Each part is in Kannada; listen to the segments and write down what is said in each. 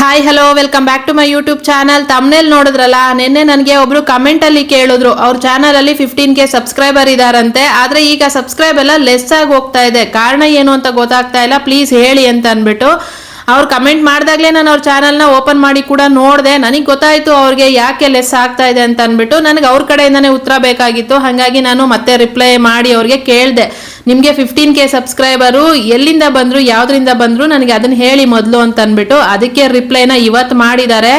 Hi hello welcome back to my YouTube channel. Thumbnail ನೋಡಿದ್ರಲ್ಲ, ನಿನ್ನೆ ನನಗೆ ಒಬ್ರು ಕಮೆಂಟ್ ಅಲ್ಲಿ ಕೇಳಿದ್ರು ಅವ್ರ ಚಾನಲ್ ಅಲ್ಲಿ 15K ಸಬ್ಸ್ಕ್ರೈಬರ್ ಇದಾರಂತೆ. ಆದ್ರೆ ಈಗ ಸಬ್ಸ್ಕ್ರೈಬ್ ಎಲ್ಲ ಲೆಸ್ ಆಗಿ ಹೋಗ್ತಾ ಇದೆ. ಕಾರಣ ಏನು ಅಂತ ಗೊತ್ತಾಗ್ತಾ ಇಲ್ಲ, ಪ್ಲೀಸ್ ಹೇಳಿ ಅಂತ ಅಂದ್ಬಿಟ್ಟು ಅವ್ರು ಕಮೆಂಟ್ ಮಾಡಿದಾಗಲೇ ನಾನು ಅವ್ರ ಚಾನಲ್ನ ಓಪನ್ ಮಾಡಿ ಕೂಡ ನೋಡಿದೆ. ನನಗೆ ಗೊತ್ತಾಯಿತು ಅವ್ರಿಗೆ ಯಾಕೆ ಲೆಸ್ ಆಗ್ತಾ ಇದೆ ಅಂತ ಅಂದ್ಬಿಟ್ಟು. ನನಗೆ ಅವ್ರ ಕಡೆಯಿಂದನೇ ಉತ್ತರ ಬೇಕಾಗಿತ್ತು. ಹಾಗಾಗಿ ನಾನು ಮತ್ತೆ ರಿಪ್ಲೈ ಮಾಡಿ ಅವ್ರಿಗೆ ಕೇಳಿದೆ, ನಿಮಗೆ 15K ಸಬ್ಸ್ಕ್ರೈಬರು ಎಲ್ಲಿಂದ ಬಂದರು, ಯಾವುದರಿಂದ ಬಂದರು, ನನಗೆ ಅದನ್ನು ಹೇಳಿ ಮೊದಲು ಅಂತ ಅಂದ್ಬಿಟ್ಟು ಅದಕ್ಕೆ ರಿಪ್ಲೈನ ಇವತ್ತು ಮಾಡಿದ್ದಾರೆ.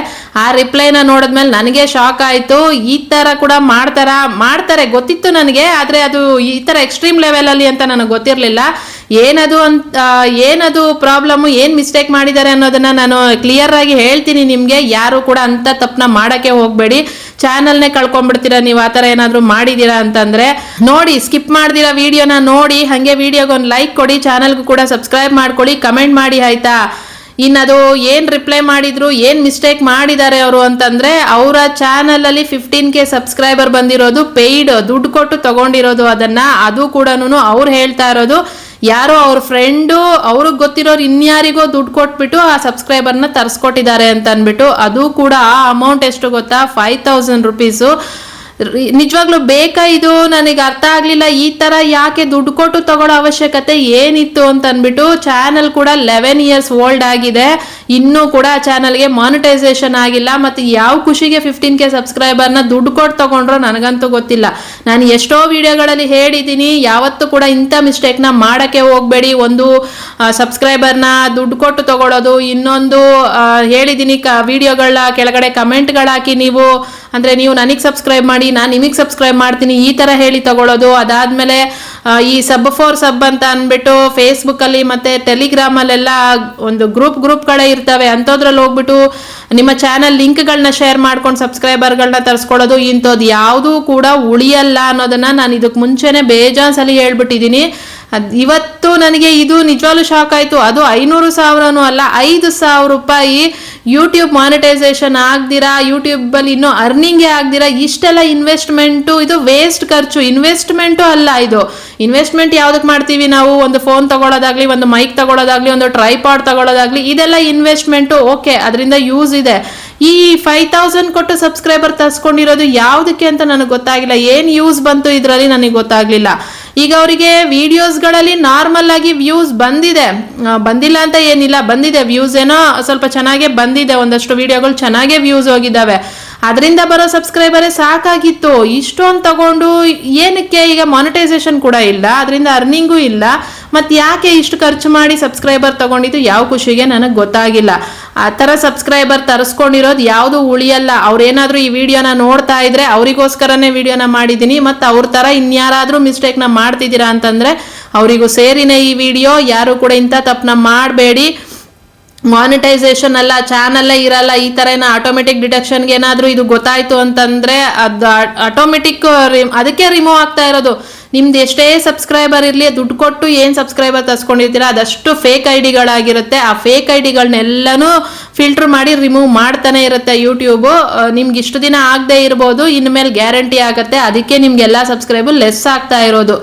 ಆ ರಿಪ್ಲೈನ ನೋಡಿದ್ಮೇಲೆ ನನಗೆ ಶಾಕ್ ಆಯಿತು. ಈ ಥರ ಕೂಡ ಮಾಡ್ತಾರೆ ಗೊತ್ತಿತ್ತು ನನಗೆ, ಆದರೆ ಅದು ಈ ಥರ ಎಕ್ಸ್ಟ್ರೀಮ್ ಲೆವೆಲಲ್ಲಿ ಅಂತ ನನಗೆ ಗೊತ್ತಿರಲಿಲ್ಲ. ಏನದು ಪ್ರಾಬ್ಲಮ್ಮು, ಏನು ಮಿಸ್ಟೇಕ್ ಮಾಡಿದ್ದಾರೆ ಅನ್ನೋದನ್ನ ನಾನು ಕ್ಲಿಯರ್ ಆಗಿ ಹೇಳ್ತೀನಿ ನಿಮಗೆ. ಯಾರು ಕೂಡ ಅಂತ ತಪ್ಪನ್ನ ಮಾಡೋಕ್ಕೆ ಹೋಗಬೇಡಿ, ಚಾನಲ್ನೇ ಕಳ್ಕೊಂಡ್ಬಿಡ್ತೀರಾ ನೀವು ಆ ಥರ ಏನಾದರೂ ಮಾಡಿದ್ದೀರಾ ಅಂತಂದರೆ. ನೋಡಿ, ಸ್ಕಿಪ್ ಮಾಡ್ದಿರಾ ವಿಡಿಯೋನ ನೋಡಿ, ಹಾಗೆ ವಿಡಿಯೋಗೆ ಒಂದು ಲೈಕ್ ಕೊಡಿ, ಚಾನಲ್ಗೂ ಕೂಡ ಸಬ್ಸ್ಕ್ರೈಬ್ ಮಾಡ್ಕೊಳ್ಳಿ, ಕಮೆಂಟ್ ಮಾಡಿ ಆಯಿತಾ. ಇನ್ನದು ಏನು ರಿಪ್ಲೈ ಮಾಡಿದ್ರು, ಏನು ಮಿಸ್ಟೇಕ್ ಮಾಡಿದ್ದಾರೆ ಅವರು ಅಂತಂದರೆ, ಅವರ ಚಾನಲಲ್ಲಿ 15K ಸಬ್ಸ್ಕ್ರೈಬರ್ ಬಂದಿರೋದು ಪೇಯ್ಡ್, ದುಡ್ಡು ಕೊಟ್ಟು ತೊಗೊಂಡಿರೋದು ಅದನ್ನು. ಅದು ಕೂಡ ಅವ್ರು ಹೇಳ್ತಾ ಇರೋದು ಯಾರೋ ಅವ್ರ ಫ್ರೆಂಡು ಅವ್ರಿಗೆ ಗೊತ್ತಿರೋರು ಇನ್ಯಾರಿಗೋ ದುಡ್ಡು ಕೊಟ್ಬಿಟ್ಟು ಆ ಸಬ್ಸ್ಕ್ರೈಬರ್ನ ತರಿಸ್ಕೊಟ್ಟಿದ್ದಾರೆ ಅಂತ ಅಂದ್ಬಿಟ್ಟು. ಅದು ಕೂಡ ಆ ಅಮೌಂಟ್ ಎಷ್ಟು ಗೊತ್ತಾ, 5000 ರುಪೀಸು. ನಿಜವಾಗ್ಲೂ ಬೇಕಾ ಇದು? ನನಗೆ ಅರ್ಥ ಆಗಲಿಲ್ಲ. ಈ ಥರ ಯಾಕೆ ದುಡ್ಡು ಕೊಟ್ಟು ತಗೊಳ್ಳೋ ಅವಶ್ಯಕತೆ ಏನಿತ್ತು ಅಂತ ಅಂದ್ಬಿಟ್ಟು. ಚಾನಲ್ ಕೂಡ 11 ಇಯರ್ಸ್ ಓಲ್ಡ್ ಆಗಿದೆ, ಇನ್ನೂ ಕೂಡ ಚಾನಲ್ಗೆ ಮಾನಿಟೈಸೇಷನ್ ಆಗಿಲ್ಲ. ಮತ್ತು ಯಾವ ಖುಷಿಗೆ 15K ಸಬ್ಸ್ಕ್ರೈಬರ್ನ ದುಡ್ಡು ಕೊಟ್ಟು ತಗೊಂಡ್ರೋ ನನಗಂತೂ ಗೊತ್ತಿಲ್ಲ. ನಾನು ಎಷ್ಟೋ ವಿಡಿಯೋಗಳಲ್ಲಿ ಹೇಳಿದ್ದೀನಿ, ಯಾವತ್ತೂ ಕೂಡ ಇಂಥ ಮಿಸ್ಟೇಕ್ನ ಮಾಡೋಕ್ಕೆ ಹೋಗಬೇಡಿ. ಒಂದು ಸಬ್ಸ್ಕ್ರೈಬರ್ನ ದುಡ್ಡು ಕೊಟ್ಟು ತಗೊಳ್ಳೋದು, ಇನ್ನೊಂದು ಹೇಳಿದ್ದೀನಿ ವಿಡಿಯೋಗಳ ಕೆಳಗಡೆ ಕಮೆಂಟ್ಗಳಾಕಿ ನೀವು, ಅಂದರೆ ನೀವು ನನಗೆ ಸಬ್ಸ್ಕ್ರೈಬ್ ಮಾಡಿ ನಾನು ನಿಮಗೆ ಸಬ್ಸ್ಕ್ರೈಬ್ ಮಾಡ್ತೀನಿ, ಈ ಥರ ಹೇಳಿ ತಗೊಳ್ಳೋದು. ಅದಾದಮೇಲೆ ಈ ಸಬ್ ಫಾರ್ ಸಬ್ ಅಂತ ಅಂದ್ಬಿಟ್ಟು ಫೇಸ್ಬುಕ್ಕಲ್ಲಿ ಮತ್ತು ಟೆಲಿಗ್ರಾಮಲ್ಲೆಲ್ಲ ಒಂದು ಗ್ರೂಪ್ಗಳೇ ಇರ್ತವೆ, ಅಂಥದ್ರಲ್ಲಿ ಹೋಗ್ಬಿಟ್ಟು ನಿಮ್ಮ ಚಾನಲ್ ಲಿಂಕ್ಗಳನ್ನ ಶೇರ್ ಮಾಡ್ಕೊಂಡು ಸಬ್ಸ್ಕ್ರೈಬರ್ಗಳನ್ನ ತರಿಸ್ಕೊಳ್ಳೋದು, ಇಂಥದ್ದು ಯಾವುದೂ ಕೂಡ ಉಳಿಯಲ್ಲ ಅನ್ನೋದನ್ನು ನಾನು ಇದಕ್ಕೆ ಮುಂಚೆನೇ ಬೇಜಾನ್ಸಲಿ ಹೇಳ್ಬಿಟ್ಟಿದ್ದೀನಿ. ಇವತ್ತು ನನಗೆ ಇದು ನಿಜವಾಗ್ಲೂ ಶಾಕ್ ಆಯಿತು. ಅದು 500,000 ಅಲ್ಲ, 5,000 ರೂಪಾಯಿ ಯೂಟ್ಯೂಬ್ ಮಾನಿಟೈಸೇಷನ್ ಆಗ್ದಿರಾ, ಯೂಟ್ಯೂಬಲ್ಲಿ ಇನ್ನೂ ಅರ್ನಿಂಗೇ ಆಗ್ದಿರಾ ಇಷ್ಟೆಲ್ಲ ಇನ್ವೆಸ್ಟ್ಮೆಂಟು, ಇದು ವೇಸ್ಟ್ ಖರ್ಚು. ಇನ್ವೆಸ್ಟ್ಮೆಂಟು ಅಲ್ಲ ಇದು. ಇನ್ವೆಸ್ಟ್ಮೆಂಟ್ ಯಾವುದಕ್ಕೆ ಮಾಡ್ತೀವಿ ನಾವು? ಒಂದು ಫೋನ್ ತಗೊಳ್ಳೋದಾಗ್ಲಿ, ಒಂದು ಮೈಕ್ ತಗೊಳ್ಳೋದಾಗ್ಲಿ, ಒಂದು ಟ್ರೈಪಾಡ್ ತಗೊಳ್ಳೋದಾಗ್ಲಿ, ಇದೆಲ್ಲ ಇನ್ವೆಸ್ಟ್ಮೆಂಟು. ಓಕೆ, ಅದರಿಂದ ಯೂಸ್ ಇದೆ. ಈ 5000 ಕೊಟ್ಟು ಸಬ್ಸ್ಕ್ರೈಬರ್ ತರಿಸ್ಕೊಂಡಿರೋದು ಯಾವುದಕ್ಕೆ ಅಂತ ನನಗೆ ಗೊತ್ತಾಗಿಲ್ಲ. ಏನು ಯೂಸ್ ಬಂತು ಇದರಲ್ಲಿ ನನಗೆ ಗೊತ್ತಾಗಲಿಲ್ಲ. ಈಗ ಅವರಿಗೆ ವಿಡಿಯೋಸ್ಗಳಲ್ಲಿ ನಾರ್ಮಲ್ ಆಗಿ ವ್ಯೂಸ್ ಬಂದಿದೆ, ಬಂದಿಲ್ಲ ಅಂತ ಏನಿಲ್ಲ, ಬಂದಿದೆ ವ್ಯೂಸ್. ಏನೋ ಸ್ವಲ್ಪ ಚೆನ್ನಾಗೇ ಬಂದಿದೆ, ಒಂದಷ್ಟು ವಿಡಿಯೋಗಳು ಚೆನ್ನಾಗೇ ವ್ಯೂಸ್ ಹೋಗಿದ್ದಾವೆ. ಅದರಿಂದ ಬರೋ ಸಬ್ಸ್ಕ್ರೈಬರೇ ಸಾಕಾಗಿತ್ತು. ಇಷ್ಟೊಂದು ತಗೊಂಡು ಏನಕ್ಕೆ? ಈಗ ಮಾನಿಟೈಸೇಷನ್ ಕೂಡ ಇಲ್ಲ, ಅದರಿಂದ ಅರ್ನಿಂಗೂ ಇಲ್ಲ. ಮತ್ತು ಯಾಕೆ ಇಷ್ಟು ಖರ್ಚು ಮಾಡಿ ಸಬ್ಸ್ಕ್ರೈಬರ್ ತಗೊಂಡಿದ್ದು ಯಾವ ಖುಷಿಗೆ ನನಗೆ ಗೊತ್ತಾಗಿಲ್ಲ. ಆ ಥರ ಸಬ್ಸ್ಕ್ರೈಬರ್ ತರಿಸ್ಕೊಂಡಿರೋದು ಯಾವುದೂ ಉಳಿಯಲ್ಲ. ಅವ್ರೇನಾದರೂ ಈ ವಿಡಿಯೋನ ನೋಡ್ತಾ ಇದ್ರೆ ಅವರಿಗೋಸ್ಕರನೇ ವಿಡಿಯೋನ ಮಾಡಿದ್ದೀನಿ. ಮತ್ತು ಅವ್ರ ಥರ ಇನ್ಯಾರಾದರೂ ಮಿಸ್ಟೇಕ್ನ ಮಾಡ್ತಿದ್ದೀರಾ ಅಂತಂದರೆ ಅವರಿಗೂ ಸೇರಿನೇ ಈ ವಿಡಿಯೋ. ಯಾರು ಕೂಡ ಇಂಥ ತಪ್ಪನ್ನ ಮಾಡಬೇಡಿ. ಮಾನಿಟೈಸೇಷನ್ ಅಲ್ಲ, ಚಾನಲ್ಲೇ ಇರಲ್ಲ. ಈ ಥರ ಏನೋ ಆಟೋಮೆಟಿಕ್ ಡಿಡಕ್ಷನ್ಗೆ ಏನಾದರೂ ಇದು ಗೊತ್ತಾಯಿತು ಅಂತಂದರೆ ಅದು ಆಟೋಮೆಟಿಕ್ ಅದಕ್ಕೆ ರಿಮೂವ್ ಆಗ್ತಾ ಇರೋದು. ನಿಮ್ದು ಎಷ್ಟೇ ಸಬ್ಸ್ಕ್ರೈಬರ್ ಇರಲಿ, ದುಡ್ಡು ಕೊಟ್ಟು ಏನು ಸಬ್ಸ್ಕ್ರೈಬರ್ ತರಿಸ್ಕೊಂಡಿರ್ತೀರ ಅದಷ್ಟು ಫೇಕ್ ಐಡಿಗಳಾಗಿರುತ್ತೆ. ಆ ಫೇಕ್ ಐಡಿಗಳನ್ನೆಲ್ಲನೂ ಫಿಲ್ಟರ್ ಮಾಡಿ ರಿಮೂವ್ ಮಾಡ್ತಾನೆ ಇರುತ್ತೆ ಯೂಟ್ಯೂಬು. ನಿಮ್ಗೆ ಇಷ್ಟು ದಿನ ಆಗದೆ ಇರ್ಬೋದು, ಇನ್ಮೇಲೆ ಗ್ಯಾರಂಟಿ ಆಗುತ್ತೆ. ಅದಕ್ಕೆ ನಿಮ್ಗೆಲ್ಲ ಸಬ್ಸ್ಕ್ರೈಬರ್ ಲೆಸ್ ಆಗ್ತಾ ಇರೋದು.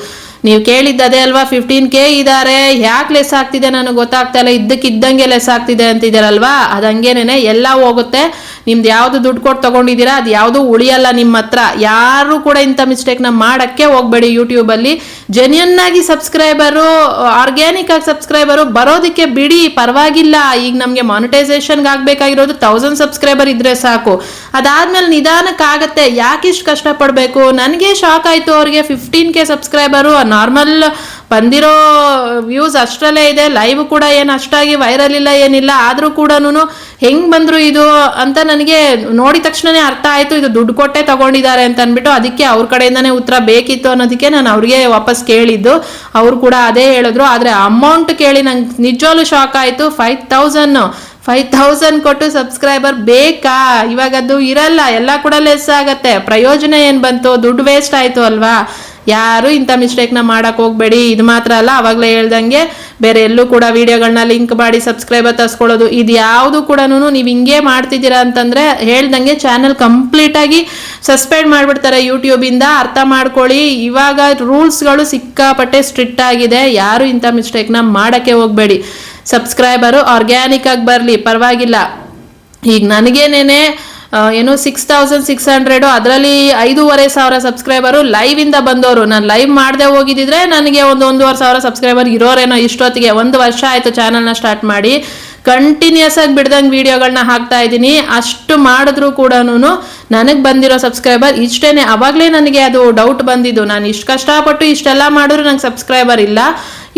ನೀವು ಕೇಳಿದ್ದದೇ ಅಲ್ವಾ, 15K ಇದ್ದಾರೆ, ಯಾಕೆ ಲೆಸ್ ಆಗ್ತಿದೆ ನನಗೆ ಗೊತ್ತಾಗ್ತಾ ಇಲ್ಲ, ಇದ್ದಕ್ಕಿದ್ದಂಗೆ ಲೆಸ್ ಆಗ್ತಿದೆ ಅಂತಿದ್ದೀರಲ್ವಾ, ಅದು ಹಂಗೇನೆ ಎಲ್ಲ ಹೋಗುತ್ತೆ. ನಿಮ್ದು ಯಾವುದು ದುಡ್ಡು ಕೊಟ್ಟು ತೊಗೊಂಡಿದ್ದೀರಾ ಅದು ಯಾವುದು ಉಳಿಯಲ್ಲ ನಿಮ್ಮ ಹತ್ರ. ಯಾರು ಕೂಡ ಇಂಥ ಮಿಸ್ಟೇಕ್ನ ಮಾಡೋಕ್ಕೆ ಹೋಗಬೇಡಿ. ಯೂಟ್ಯೂಬಲ್ಲಿ ಜೆನ್ಯೂನ್ ಆಗಿ ಸಬ್ಸ್ಕ್ರೈಬರು, ಆರ್ಗ್ಯಾನಿಕ್ ಆಗಿ ಸಬ್ಸ್ಕ್ರೈಬರು ಬರೋದಕ್ಕೆ ಬಿಡಿ, ಪರವಾಗಿಲ್ಲ. ಈಗ ನಮಗೆ ಮಾನಿಟೈಸೇಷನ್ಗೆ ಆಗಬೇಕಾಗಿರೋದು 1000 ಸಬ್ಸ್ಕ್ರೈಬರ್ ಇದ್ರೆ ಸಾಕು. ಅದಾದ್ಮೇಲೆ ನಿಧಾನಕ್ಕಾಗತ್ತೆ, ಯಾಕೆ ಇಷ್ಟು ಕಷ್ಟಪಡಬೇಕು? ನನಗೆ ಶಾಕ್ ಆಯಿತು. ಅವ್ರಿಗೆ 15K ಸಬ್ಸ್ಕ್ರೈಬರು, ನಾರ್ಮಲ್ ಬಂದಿರೋ ವ್ಯೂಸ್ ಅಷ್ಟರಲ್ಲೇ ಇದೆ. ಲೈವ್ ಕೂಡ ಏನು ಅಷ್ಟಾಗಿ ವೈರಲ್ ಇಲ್ಲ, ಏನಿಲ್ಲ. ಆದರೂ ಕೂಡ ಹೆಂಗೆ ಬಂದರು ಇದು ಅಂತ ನನಗೆ ನೋಡಿದ ತಕ್ಷಣವೇ ಅರ್ಥ ಆಯಿತು, ಇದು ದುಡ್ಡು ಕೊಟ್ಟೆ ತಗೊಂಡಿದ್ದಾರೆ ಅಂತ ಅಂದ್ಬಿಟ್ಟು. ಅದಕ್ಕೆ ಅವ್ರ ಕಡೆಯಿಂದನೇ ಉತ್ತರ ಬೇಕಿತ್ತು ಅನ್ನೋದಕ್ಕೆ ನಾನು ಅವ್ರಿಗೆ ವಾಪಸ್ ಕೇಳಿದ್ದು. ಅವರು ಕೂಡ ಅದೇ ಹೇಳಿದ್ರು. ಆದರೆ ಅಮೌಂಟ್ ಕೇಳಿ ನಂಗೆ ನಿಜವಾಗ್ಲೂ ಶಾಕ್ ಆಯಿತು. 5000 ಕೊಟ್ಟು ಸಬ್ಸ್ಕ್ರೈಬರ್ ಬೇಕಾ? ಇವಾಗ ಅದು ಇರಲ್ಲ, ಎಲ್ಲ ಕೂಡ ಲೆಸ್ ಆಗತ್ತೆ. ಪ್ರಯೋಜನ ಏನು ಬಂತು? ದುಡ್ಡು ವೇಸ್ಟ್ ಆಯಿತು ಅಲ್ವಾ. ಯಾರು ಇಂಥ ಮಿಸ್ಟೇಕ್ನ ಮಾಡೋಕೆ ಹೋಗಬೇಡಿ. ಇದು ಮಾತ್ರ ಅಲ್ಲ, ಆವಾಗಲೇ ಹೇಳ್ದಂಗೆ ಬೇರೆ ಎಲ್ಲೂ ಕೂಡ ವಿಡಿಯೋಗಳನ್ನ ಲಿಂಕ್ ಮಾಡಿ ಸಬ್ಸ್ಕ್ರೈಬರ್ ತರಿಸ್ಕೊಳ್ಳೋದು, ಇದು ಯಾವುದು ಕೂಡ ನೀವು ಹಿಂಗೆ ಮಾಡ್ತಿದ್ದೀರಾ ಅಂತಂದರೆ ಹೇಳ್ದಂಗೆ ಚಾನಲ್ ಕಂಪ್ಲೀಟಾಗಿ ಸಸ್ಪೆಂಡ್ ಮಾಡಿಬಿಡ್ತಾರೆ ಯೂಟ್ಯೂಬಿಂದ. ಅರ್ಥ ಮಾಡ್ಕೊಳ್ಳಿ. ಇವಾಗ ರೂಲ್ಸ್ಗಳು ಸಿಕ್ಕಾಪಟ್ಟೆ ಸ್ಟ್ರಿಕ್ಟ್ ಆಗಿದೆ. ಯಾರು ಇಂಥ ಮಿಸ್ಟೇಕ್ನ ಮಾಡೋಕ್ಕೆ ಹೋಗಬೇಡಿ. ಸಬ್ಸ್ಕ್ರೈಬರು ಆರ್ಗ್ಯಾನಿಕ್ ಆಗಿ ಬರಲಿ, ಪರವಾಗಿಲ್ಲ. ಈಗ ನನಗೇನೇನೆ ಏನು 6600 ಅದರಲ್ಲಿ 5500 ಸಬ್ಸ್ಕ್ರೈಬರು ಲೈವ್ ಇಂದ ಬಂದವರು. ನಾನು ಲೈವ್ ಮಾಡದೆ ಹೋಗಿದ್ದಿದ್ರೆ ನನಗೆ 1,500 ಸಬ್ಸ್ಕ್ರೈಬರ್ ಇರೋರೇನೋ ಇಷ್ಟೊತ್ತಿಗೆ. 1 ವರ್ಷ ಆಯ್ತು ಚಾನಲ್ನ ಸ್ಟಾರ್ಟ್ ಮಾಡಿ, ಕಂಟಿನ್ಯೂಸ್ ಆಗಿ ಬಿಡ್ದಂಗೆ ವಿಡಿಯೋಗಳನ್ನ ಹಾಕ್ತಾ ಇದ್ದೀನಿ. ಅಷ್ಟು ಮಾಡಿದ್ರು ಕೂಡ ನನಗೆ ಬಂದಿರೋ ಸಬ್ಸ್ಕ್ರೈಬರ್ ಇಷ್ಟೇನೆ. ಅವಾಗಲೇ ನನಗೆ ಅದು ಡೌಟ್ ಬಂದಿದ್ದು, ನಾನು ಇಷ್ಟು ಕಷ್ಟಪಟ್ಟು ಇಷ್ಟೆಲ್ಲ ಮಾಡಿದ್ರು ನಂಗೆ ಸಬ್ಸ್ಕ್ರೈಬರ್ ಇಲ್ಲ,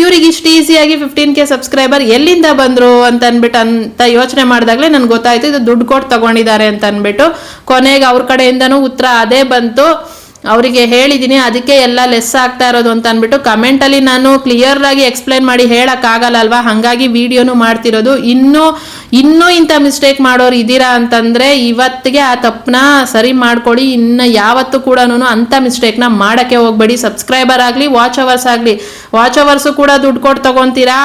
ಇವ್ರಿಗೆ ಇಷ್ಟು ಈಸಿಯಾಗಿ 15K ಸಬ್ಸ್ಕ್ರೈಬರ್ ಎಲ್ಲಿಂದ ಬಂದರು ಅಂತ ಯೋಚನೆ ಮಾಡಿದಾಗಲೇ ನನಗೆ ಗೊತ್ತಾಯ್ತು ಇದು ದುಡ್ಡು ಕೊಟ್ಟು ತಗೊಂಡಿದ್ದಾರೆ ಅಂತ ಅಂದ್ಬಿಟ್ಟು. ಕೊನೆಗೆ ಅವ್ರ ಕಡೆಯಿಂದನೂ ಉತ್ತರ ಅದೇ ಬಂತು. ಅವರಿಗೆ ಹೇಳಿದ್ದೀನಿ, ಅದಕ್ಕೆ ಎಲ್ಲ ಲೆಸ್ ಆಗ್ತಾ ಇರೋದು ಅಂತ ಅಂದ್ಬಿಟ್ಟು. ಕಮೆಂಟಲ್ಲಿ ನಾನು ಕ್ಲಿಯರ್ ಆಗಿ ಎಕ್ಸ್ಪ್ಲೈನ್ ಮಾಡಿ ಹೇಳೋಕ್ಕಾಗಲ್ಲ ಅಲ್ವಾ, ಹಾಗಾಗಿ ವಿಡಿಯೋನು ಮಾಡ್ತಿರೋದು. ಇನ್ನೂ ಇಂಥ ಮಿಸ್ಟೇಕ್ ಮಾಡೋರು ಇದ್ದೀರಾ ಅಂತಂದರೆ ಇವತ್ತಿಗೆ ಆ ತಪ್ಪನ್ನ ಸರಿ ಮಾಡ್ಕೊಳ್ಳಿ. ಇನ್ನು ಯಾವತ್ತೂ ಕೂಡ ಅಂಥ ಮಿಸ್ಟೇಕ್ನ ಮಾಡೋಕ್ಕೆ ಹೋಗ್ಬೇಡಿ. ಸಬ್ಸ್ಕ್ರೈಬರ್ ಆಗಲಿ, ವಾಚ್ ಅವರ್ಸ್ ಆಗಲಿ, ವಾಚ್ ಅವರ್ಸು ಕೂಡ ದುಡ್ಡು ಕೊಟ್ಟು ತೊಗೊತೀರಾ,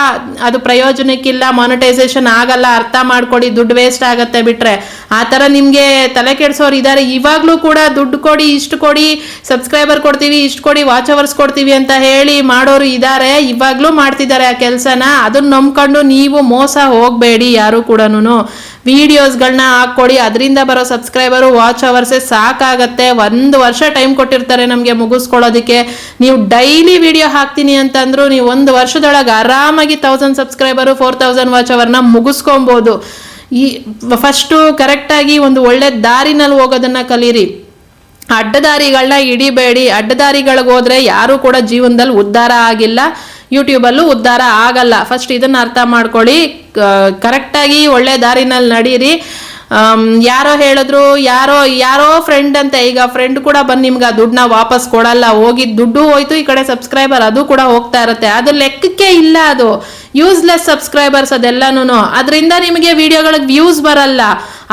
ಅದು ಪ್ರಯೋಜನಕ್ಕಿಲ್ಲ, ಮಾನಿಟೈಸೇಷನ್ ಆಗಲ್ಲ, ಅರ್ಥ ಮಾಡ್ಕೊಡಿ, ದುಡ್ಡು ವೇಸ್ಟ್ ಆಗುತ್ತೆ ಬಿಟ್ರೆ. ಆ ಥರ ನಿಮಗೆ ತಲೆ ಕೆಡಿಸೋರು ಇದ್ದಾರೆ. ಇವಾಗಲೂ ಕೂಡ ದುಡ್ಡು ಕೊಡಿ, ಇಷ್ಟು ಕೊಡಿ, ಸಬ್ಸ್ಕ್ರೈಬರ್ ಕೊಡ್ತೀವಿ, ಇಷ್ಟು ಕೊಡಿ, ವಾಚ್ ಅವರ್ಸ್ ಕೊಡ್ತೀವಿ ಅಂತ ಹೇಳಿ ಮಾಡೋರು ಇದ್ದಾರೆ, ಇವಾಗಲೂ ಮಾಡ್ತಿದ್ದಾರೆ ಆ ಕೆಲಸನ. ಅದನ್ನ ನಂಬ್ಕೊಂಡು ನೀವು ಮೋಸ ಹೋಗಬೇಡಿ ಯಾರು ಕೂಡ. ವಿಡಿಯೋಸ್ಗಳನ್ನ ಹಾಕ್ಕೊಡಿ, ಅದರಿಂದ ಬರೋ ಸಬ್ಸ್ಕ್ರೈಬರು ವಾಚ್ ಅವರ್ಸೇ ಸಾಕಾಗತ್ತೆ. 1 ವರ್ಷ ಟೈಮ್ ಕೊಟ್ಟಿರ್ತಾರೆ ನಮಗೆ ಮುಗಿಸ್ಕೊಳ್ಳೋದಕ್ಕೆ. ನೀವು ಡೈಲಿ ವಿಡಿಯೋ ಹಾಕ್ತೀನಿ ಅಂತಂದ್ರು ನೀವು 1 ವರ್ಷದೊಳಗೆ ಆರಾಮಾಗಿ 1000 ಸಬ್ಸ್ಕ್ರೈಬರು 4000 ವಾಚ್ ಅವರ್ನ ಮುಗಿಸ್ಕೊಬೋದು. ಈ ಫಸ್ಟು ಕರೆಕ್ಟಾಗಿ ಒಂದು ಒಳ್ಳೆ ದಾರಿನಲ್ಲಿ ಹೋಗೋದನ್ನ ಕಲೀರಿ. ಅಡ್ಡದಾರಿಗಳನ್ನ ಹಿಡಿಬೇಡಿ. ಅಡ್ಡದಾರಿಗಳಿಗೆ ಹೋದ್ರೆ ಯಾರು ಕೂಡ ಜೀವನದಲ್ಲಿ ಉದ್ಧಾರ ಆಗಿಲ್ಲ, ಯೂಟ್ಯೂಬಲ್ಲೂ ಉದ್ಧಾರ ಆಗಲ್ಲ. ಫಸ್ಟ್ ಇದನ್ನ ಅರ್ಥ ಮಾಡ್ಕೊಳ್ಳಿ. ಕರೆಕ್ಟಾಗಿ ಒಳ್ಳೆ ದಾರಿನಲ್ಲಿ ನಡೀರಿ. ಯಾರೋ ಹೇಳಿದ್ರು, ಯಾರೋ ಫ್ರೆಂಡ್ ಅಂತ, ಈಗ ಫ್ರೆಂಡ್ ಕೂಡ ಬಂದು ನಿಮ್ಗೆ ಆ ದುಡ್ಡನ್ನ ವಾಪಸ್ ಕೊಡಲ್ಲ. ಹೋಗಿದ್ದು ದುಡ್ಡು ಹೋಯ್ತು, ಈ ಕಡೆ ಸಬ್ಸ್ಕ್ರೈಬರ್ ಅದು ಕೂಡ ಹೋಗ್ತಾ ಇರುತ್ತೆ. ಅದು ಲೆಕ್ಕಕ್ಕೆ ಇಲ್ಲ, ಅದು ಯೂಸ್ಲೆಸ್ ಸಬ್ಸ್ಕ್ರೈಬರ್ಸ್ ಅದೆಲ್ಲನೂ. ಅದರಿಂದ ನಿಮಗೆ ವಿಡಿಯೋಗಳಿಗೆ ವ್ಯೂಸ್ ಬರಲ್ಲ,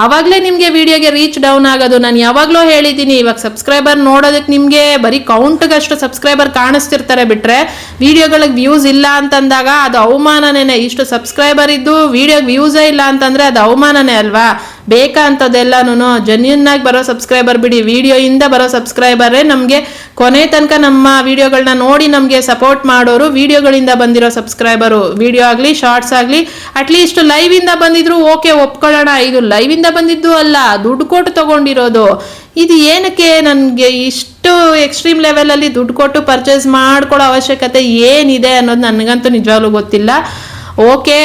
ಅವಾಗಲೇ ನಿಮಗೆ ವಿಡಿಯೋಗೆ ರೀಚ್ ಡೌನ್ ಆಗೋದು. ನಾನು ಯಾವಾಗಲೂ ಹೇಳಿದ್ದೀನಿ, ಇವಾಗ ಸಬ್ಸ್ಕ್ರೈಬರ್ ನೋಡೋದಕ್ಕೆ ನಿಮಗೆ ಬರೀ ಕೌಂಟ್ಗಷ್ಟು ಸಬ್ಸ್ಕ್ರೈಬರ್ ಕಾಣಿಸ್ತಿರ್ತಾರೆ ಬಿಟ್ರೆ ವಿಡಿಯೋಗಳಿಗೆ ವ್ಯೂಸ್ ಇಲ್ಲ ಅಂತಂದಾಗ ಅದು ಅವಮಾನನೇ. ಇಷ್ಟು ಸಬ್ಸ್ಕ್ರೈಬರ್ ಇದ್ದು ವಿಡಿಯೋಗೆ ವ್ಯೂಸೇ ಇಲ್ಲ ಅಂತಂದ್ರೆ ಅದು ಅವಮಾನನೇ ಅಲ್ವಾ. ಬೇಕಾ ಅಂಥದ್ದೆಲ್ಲನೂ ಜೆನ್ಯೂನ್ ಆಗಿ ಬರೋ ಸಬ್ಸ್ಕ್ರೈಬರ್ ಬಿಡಿ, ವಿಡಿಯೋಯಿಂದ ಬರೋ ಸಬ್ಸ್ಕ್ರೈಬರೇ ನಮಗೆ ಕೊನೆ ತನಕ ನಮ್ಮ ವಿಡಿಯೋಗಳನ್ನ ನೋಡಿ ನಮಗೆ ಸಪೋರ್ಟ್ ಮಾಡೋರು ವಿಡಿಯೋಗಳಿಂದ ಬಂದಿರೋ ಸಬ್ಸ್ಕ್ರೈಬರು. ವಿಡಿಯೋ ಆಗಲಿ, ಶಾರ್ಟ್ಸ್ ಆಗಲಿ, ಅಟ್ಲೀಸ್ಟ್ ಲೈವ್ ಇಂದ ಬಂದಿದ್ರು ಓಕೆ ಒಪ್ಕೊಳ್ಳೋಣ. ಇದು ಲೈವ್ ಇಂದ ಬಂದಿದ್ದು ಅಲ್ಲ, ದುಡ್ಡು ಕೊಟ್ಟು ತಗೊಂಡಿರೋದು. ಇದು ಏನಕ್ಕೆ ನನಗೆ ಇಷ್ಟು ಎಕ್ಸ್ಟ್ರೀಮ್ ಲೆವೆಲಲ್ಲಿ ದುಡ್ಡು ಕೊಟ್ಟು ಪರ್ಚೇಸ್ ಮಾಡ್ಕೊಳ್ಳೋ ಅವಶ್ಯಕತೆ ಏನಿದೆ ಅನ್ನೋದು ನನಗಂತೂ ನಿಜವಾಗ್ಲೂ ಗೊತ್ತಿಲ್ಲ. ಓಕೆ,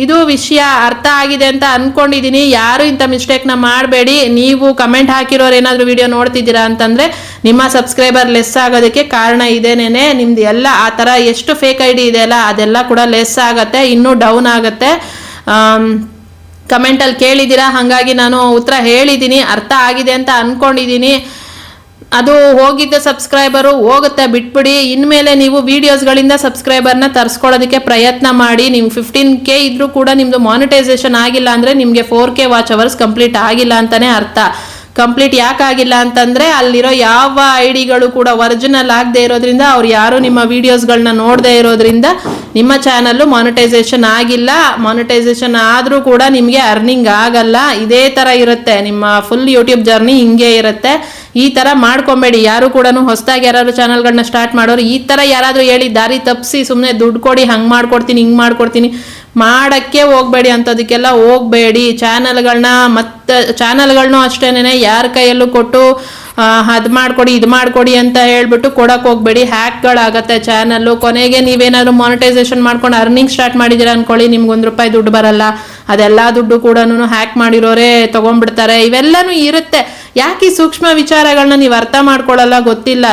ಇದು ವಿಷಯ ಅರ್ಥ ಆಗಿದೆ ಅಂತ ಅನ್ಕೊಂಡಿದ್ದೀನಿ. ಯಾರು ಇಂಥ ಮಿಸ್ಟೇಕ್ನ ಮಾಡಬೇಡಿ. ನೀವು ಕಮೆಂಟ್ ಹಾಕಿರೋರು ಏನಾದರೂ ವಿಡಿಯೋ ನೋಡ್ತಿದ್ದೀರಾ ಅಂತಂದರೆ ನಿಮ್ಮ ಸಬ್ಸ್ಕ್ರೈಬರ್ ಲೆಸ್ ಆಗೋದಕ್ಕೆ ಕಾರಣ ಇದೇನೇನೆ. ನಿಮ್ದು ಎಲ್ಲ ಆ ಥರ ಎಷ್ಟು ಫೇಕ್ ಐ ಡಿ ಇದೆಯಲ್ಲ ಅದೆಲ್ಲ ಕೂಡ ಲೆಸ್ ಆಗುತ್ತೆ, ಇನ್ನೂ ಡೌನ್ ಆಗುತ್ತೆ. ಕಮೆಂಟಲ್ಲಿ ಕೇಳಿದ್ದೀರಾ, ಹಾಗಾಗಿ ನಾನು ಉತ್ತರ ಹೇಳಿದ್ದೀನಿ, ಅರ್ಥ ಆಗಿದೆ ಅಂತ ಅಂದ್ಕೊಂಡಿದ್ದೀನಿ. ಅದು ಹೋಗಿದ್ದ ಸಬ್ಸ್ಕ್ರೈಬರು ಹೋಗುತ್ತೆ, ಬಿಟ್ಬಿಡಿ. ಇನ್ಮೇಲೆ ನೀವು ವಿಡಿಯೋಸ್ಗಳಿಂದ ಸಬ್ಸ್ಕ್ರೈಬರ್ನ ತರಿಸ್ಕೊಳ್ಳೋದಕ್ಕೆ ಪ್ರಯತ್ನ ಮಾಡಿ. ನೀವು 15K ಇದ್ರೂ ಕೂಡ ನಿಮ್ಮದು ಮಾನಿಟೈಸೇಷನ್ ಆಗಿಲ್ಲ ಅಂದರೆ ನಿಮಗೆ 4K ವಾಚ್ ಅವರ್ಸ್ ಕಂಪ್ಲೀಟ್ ಆಗಿಲ್ಲ ಅಂತಲೇ ಅರ್ಥ. ಕಂಪ್ಲೀಟ್ ಯಾಕಾಗಿಲ್ಲ ಅಂತಂದರೆ ಅಲ್ಲಿರೋ ಯಾವ ಐ ಡಿಗಳು ಕೂಡ ಒರಿಜಿನಲ್ ಆಗದೆ ಇರೋದ್ರಿಂದ, ಅವ್ರು ಯಾರು ನಿಮ್ಮ ವಿಡಿಯೋಸ್ಗಳನ್ನ ನೋಡದೆ ಇರೋದ್ರಿಂದ ನಿಮ್ಮ ಚಾನಲ್ಲು ಮಾನಿಟೈಸೇಷನ್ ಆಗಿಲ್ಲ. ಮಾನಿಟೈಸೇಷನ್ ಆದರೂ ಕೂಡ ನಿಮಗೆ ಅರ್ನಿಂಗ್ ಆಗಲ್ಲ. ಇದೇ ಥರ ಇರುತ್ತೆ ನಿಮ್ಮ ಫುಲ್ ಯೂಟ್ಯೂಬ್ ಜರ್ನಿ, ಹಿಂಗೆ ಇರುತ್ತೆ. ಈ ಥರ ಮಾಡ್ಕೊಬೇಡಿ ಯಾರು ಕೂಡ. ಹೊಸದಾಗಿ ಯಾರಾದ್ರು ಚಾನಲ್ಗಳನ್ನ ಸ್ಟಾರ್ಟ್ ಮಾಡೋರು ಈ ಥರ ಯಾರಾದರೂ ಹೇಳಿ ದಾರಿ ತಪ್ಪಿಸಿ ಸುಮ್ಮನೆ ದುಡ್ಡು ಕೊಡಿ, ಹಂಗೆ ಮಾಡ್ಕೊಡ್ತೀನಿ ಹಿಂಗೆ ಮಾಡ್ಕೊಡ್ತೀನಿ ಮಾಡೋಕ್ಕೆ ಹೋಗಬೇಡಿ, ಅಂಥದಕ್ಕೆಲ್ಲ ಹೋಗಬೇಡಿ. ಚಾನಲ್ಗಳನ್ನೂ ಅಷ್ಟೇನೆ ಯಾರ ಕೈಯಲ್ಲೂ ಕೊಟ್ಟು ಅದು ಮಾಡ್ಕೊಡಿ ಇದು ಮಾಡ್ಕೊಡಿ ಅಂತ ಹೇಳ್ಬಿಟ್ಟು ಕೊಡಕ್ಕೆ ಹೋಗಬೇಡಿ. ಹ್ಯಾಕ್ಗಳಾಗತ್ತೆ ಚಾನಲ್ಲು. ಕೊನೆಗೆ ನೀವೇನಾದ್ರು ಮಾನಿಟೈಸೇಷನ್ ಮಾಡ್ಕೊಂಡು ಅರ್ನಿಂಗ್ ಸ್ಟಾರ್ಟ್ ಮಾಡಿದ್ದೀರಾ ಅನ್ಕೊಳ್ಳಿ, ನಿಮ್ಗೆ ₹1 ದುಡ್ಡು ಬರಲ್ಲ. ಅದೆಲ್ಲ ದುಡ್ಡು ಕೂಡ ಹ್ಯಾಕ್ ಮಾಡಿರೋರೇ ತೊಗೊಂಡ್ಬಿಡ್ತಾರೆ. ಇವೆಲ್ಲನೂ ಇರುತ್ತೆ. ಯಾಕೆ ಈ ಸೂಕ್ಷ್ಮ ವಿಚಾರಗಳನ್ನ ನೀವು ಅರ್ಥ ಮಾಡ್ಕೊಳ್ಳಲ್ಲ ಗೊತ್ತಿಲ್ಲ.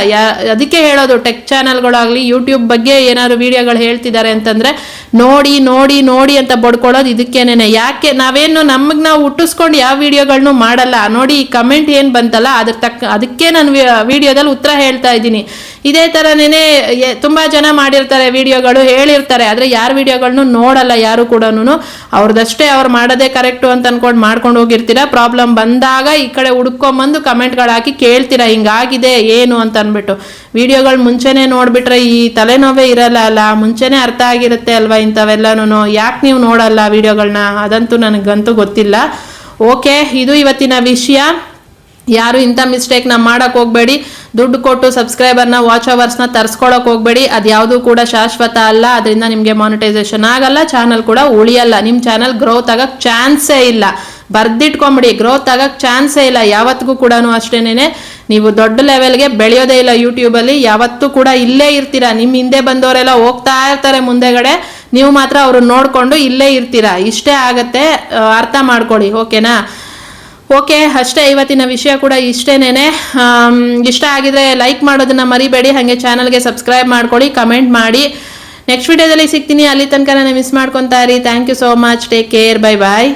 ಅದಕ್ಕೆ ಹೇಳೋದು, ಟೆಕ್ ಚಾನಲ್ಗಳಾಗಲಿ ಯೂಟ್ಯೂಬ್ ಬಗ್ಗೆ ಏನಾದ್ರು ವಿಡಿಯೋಗಳು ಹೇಳ್ತಿದ್ದಾರೆ ಅಂತಂದರೆ ನೋಡಿ ನೋಡಿ ನೋಡಿ ಅಂತ ಬಡ್ಕೊಳ್ಳೋದು ಇದಕ್ಕೇನೆ. ಯಾಕೆ ನಾವೇನು ನಾವು ಹುಟ್ಟಿಸ್ಕೊಂಡು ಯಾವ ವಿಡಿಯೋಗಳನ್ನೂ ಮಾಡಲ್ಲ. ನೋಡಿ ಈ ಕಮೆಂಟ್ ಏನು ಬಂತಲ್ಲ ಅದಕ್ಕೆ ನಾನು ವಿಡಿಯೋದಲ್ಲಿ ಉತ್ತರ ಹೇಳ್ತಾ ಇದ್ದೀನಿ. ಇದೇ ಥರನೇ ತುಂಬ ಜನ ಮಾಡಿರ್ತಾರೆ ವಿಡಿಯೋಗಳು, ಹೇಳಿರ್ತಾರೆ, ಆದರೆ ಯಾರ ವಿಡಿಯೋಗಳನ್ನೂ ನೋಡಲ್ಲ ಯಾರು ಕೂಡ. ಅವ್ರದ್ದಷ್ಟೇ ಅವ್ರು ಮಾಡೋದೇ ಕರೆಕ್ಟು ಅಂತ ಅನ್ಕೊಂಡು ಮಾಡ್ಕೊಂಡು ಹೋಗಿರ್ತೀರ. ಪ್ರಾಬ್ಲಮ್ ಬಂದಾಗ ಈ ಕಡೆ ಹುಡ್ಕೊಂಬಂದು ಕಮೆಂಟ್ಗಳು ಹಾಕಿ ಕೇಳ್ತೀರಾ ಹಿಂಗಾಗಿದೆ ಏನು ಅಂತ ಅಂದ್ಬಿಟ್ಟು. ವಿಡಿಯೋಗಳು ಮುಂಚೆನೇ ನೋಡ್ಬಿಟ್ರೆ ಈ ತಲೆನೋವೇ ಇರಲ್ಲ ಅಲ್ಲ, ಮುಂಚೆನೇ ಅರ್ಥ ಆಗಿರುತ್ತೆ ಅಲ್ವಾ ಇಂಥವೆಲ್ಲನೂ. ಯಾಕೆ ನೀವು ನೋಡಲ್ಲ ವಿಡಿಯೋಗಳನ್ನ, ಅದಂತೂ ನನಗಂತೂ ಗೊತ್ತಿಲ್ಲ. ಓಕೆ, ಇದು ಇವತ್ತಿನ ವಿಷಯ. ಯಾರು ಇಂಥ ಮಿಸ್ಟೇಕ್ನ ಮಾಡೋಕ್ಕೆ ಹೋಗಬೇಡಿ. ದುಡ್ಡು ಕೊಟ್ಟು ಸಬ್ಸ್ಕ್ರೈಬರ್ನ ವಾಚ್ ಅವರ್ಸ್ನ ತರಿಸ್ಕೊಳಕ್ಕೆ ಹೋಗಬೇಡಿ. ಅದು ಯಾವುದೂ ಕೂಡ ಶಾಶ್ವತ ಅಲ್ಲ. ಅದರಿಂದ ನಿಮಗೆ ಮಾನಿಟೈಸೇಷನ್ ಆಗಲ್ಲ, ಚಾನಲ್ ಕೂಡ ಉಳಿಯಲ್ಲ. ನಿಮ್ಮ ಚಾನಲ್ ಗ್ರೋತ್ ಆಗೋಕ್ಕೆ ಚಾನ್ಸೇ ಇಲ್ಲ. ಬರ್ದಿಟ್ಕೊಂಬಿಡಿ. ಗ್ರೋತ್ ಆಗಕ್ಕೆ ಚಾನ್ಸೇ ಇಲ್ಲ ಯಾವತ್ತಿಗೂ ಕೂಡ ಅಷ್ಟೇನೆ. ನೀವು ದೊಡ್ಡ ಲೆವೆಲ್ಗೆ ಬೆಳೆಯೋದೇ ಇಲ್ಲ ಯೂಟ್ಯೂಬಲ್ಲಿ, ಯಾವತ್ತೂ ಕೂಡ ಇಲ್ಲೇ ಇರ್ತೀರಾ. ನಿಮ್ಮ ಹಿಂದೆ ಬಂದವರೆಲ್ಲ ಹೋಗ್ತಾ ಇರ್ತಾರೆ ಮುಂದೆಗಡೆ, ನೀವು ಮಾತ್ರ ಅವ್ರನ್ನ ನೋಡಿಕೊಂಡು ಇಲ್ಲೇ ಇರ್ತೀರಾ. ಇಷ್ಟೇ ಆಗತ್ತೆ, ಅರ್ಥ ಮಾಡ್ಕೊಳ್ಳಿ. ಓಕೆನಾ? ಓಕೆ, ಅಷ್ಟೇ. ಇವತ್ತಿನ ವಿಷಯ ಕೂಡ ಇಷ್ಟೇನೆ. ಇಷ್ಟ ಆಗಿದ್ರೆ ಲೈಕ್ ಮಾಡೋದನ್ನ ಮರಿಬೇಡಿ. ಹಾಗೆ ಚಾನಲ್ಗೆ ಸಬ್ಸ್ಕ್ರೈಬ್ ಮಾಡ್ಕೊಳ್ಳಿ, ಕಮೆಂಟ್ ಮಾಡಿ. ನೆಕ್ಸ್ಟ್ ವಿಡಿಯೋದಲ್ಲಿ ಸಿಗ್ತೀನಿ. ಅಲ್ಲಿ ತನಕ ನಾನು ಮಿಸ್ ಮಾಡ್ಕೊತಾ ಇರಿ. Thank you so much. Take care. Bye bye.